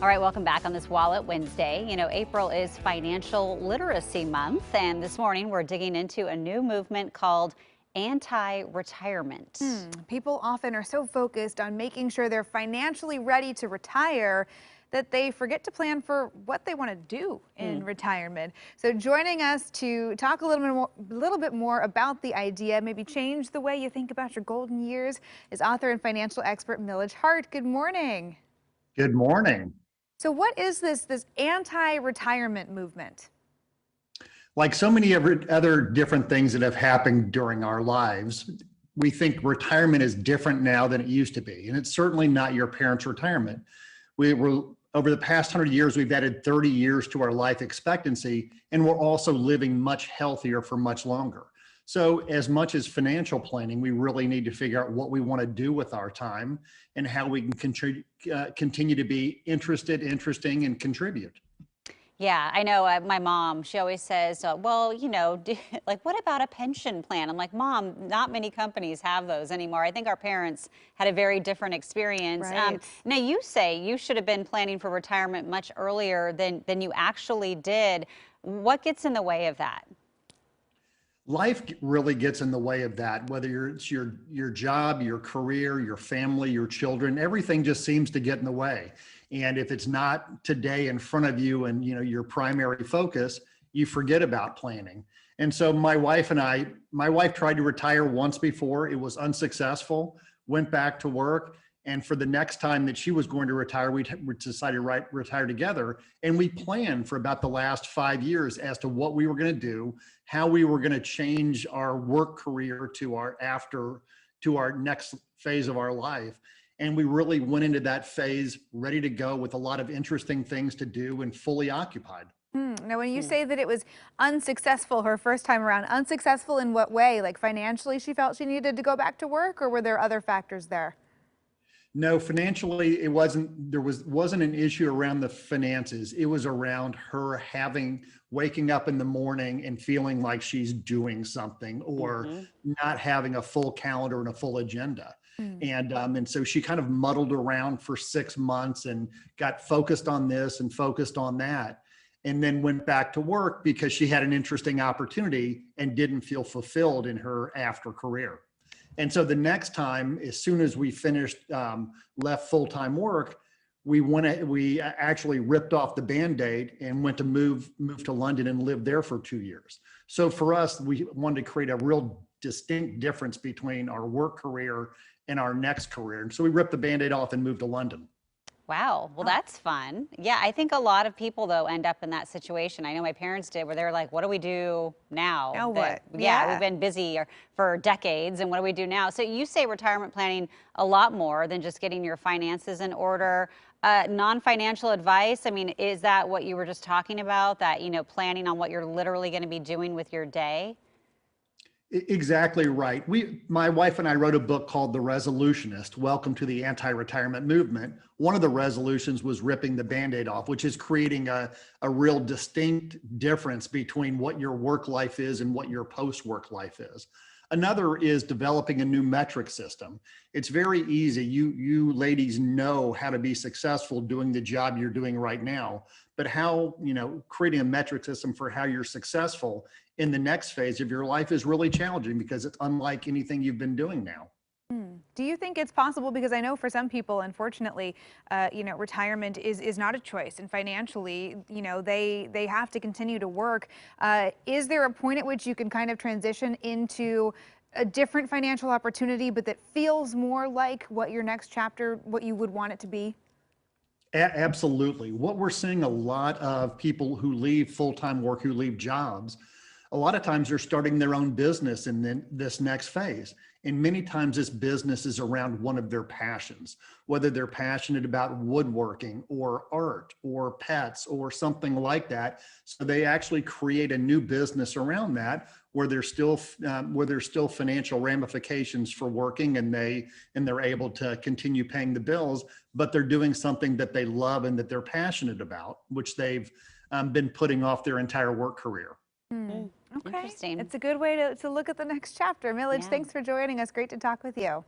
All right, welcome back on this Wallet Wednesday. April is Financial Literacy Month, and this morning we're digging into a new movement called anti-retirement. People often are so focused on making sure they're financially ready to retire that they forget to plan for what they want to do in retirement. So joining us to talk a little bit more about the idea, maybe change the way you think about your golden years, is author and financial expert Milledge Hart. Good morning. Good morning. So what is this anti-retirement movement? Like so many other different things that have happened during our lives, we think retirement is different now than it used to be. And it's certainly not your parents' retirement. Over the past 100 years, we've added 30 years to our life expectancy, and we're also living much healthier for much longer. So as much as financial planning, we really need to figure out what we want to do with our time and how we can continue to be interesting, and contribute. Yeah, I know. My mom, she always says, well, like, what about a pension plan? I'm like, Mom, not many companies have those anymore. I think our parents had a very different experience. Right. Now, you say you should have been planning for retirement much earlier than you actually did. What gets in the way of that? Life really gets in the way of that, whether it's your job, your career, your family, your children, everything just seems to get in the way. And if it's not today in front of you and your primary focus, you forget about planning. And so my wife tried to retire once before. It was unsuccessful, went back to work. And for the next time that she was going to retire, we decided to retire together. And we planned for about the last 5 years as to what we were going to do, how we were going to change our work career to our next phase of our life. And we really went into that phase ready to go with a lot of interesting things to do and fully occupied. Now, when you say that it was unsuccessful her first time around, unsuccessful in what way? Like financially, she felt she needed to go back to work, or were there other factors there? No, financially, wasn't an issue around the finances. It was around her waking up in the morning and feeling like she's doing something, or not having a full calendar and a full agenda. And so she kind of muddled around for 6 months and got focused on this and focused on that, and then went back to work because she had an interesting opportunity and didn't feel fulfilled in her after career. And so the next time, as soon as we finished, left full-time work, we actually ripped off the Band-Aid and went to move to London and lived there for 2 years. So for us, we wanted to create a real distinct difference between our work career and our next career. And so we ripped the Band-Aid off and moved to London. Wow. Well, that's fun. Yeah, I think a lot of people, though, end up in that situation. I know my parents did, where they're like, what do we do now? Now what? Yeah, we've been busy for decades, and what do we do now? So you say retirement planning a lot more than just getting your finances in order. Non-financial advice, I mean, is that what you were just talking about, that, planning on what you're literally going to be doing with your day? Exactly right. My wife and I wrote a book called The Resolutionist, Welcome to the Anti-Retirement Movement. One of the resolutions was ripping the Band-Aid off, which is creating a real distinct difference between what your work life is and what your post-work life is. Another is developing a new metric system. It's very easy. You ladies know how to be successful doing the job you're doing right now, but creating a metric system for how you're successful in the next phase of your life is really challenging because it's unlike anything you've been doing now. Do you think it's possible? Because I know for some people, unfortunately, retirement is not a choice, and financially, they have to continue to work. Is there a point at which you can kind of transition into a different financial opportunity, but that feels more like what your next chapter, what you would want it to be? Absolutely. What we're seeing a lot of people who leave full-time work, who leave jobs, a lot of times they're starting their own business in this next phase. And many times this business is around one of their passions, whether they're passionate about woodworking or art or pets or something like that. So they actually create a new business around that where there's still financial ramifications for working, and they're able to continue paying the bills, but they're doing something that they love and that they're passionate about, which they've been putting off their entire work career. Okay. Interesting. It's a good way to look at the next chapter. Milledge, Yeah. thanks for joining us. Great to talk with you.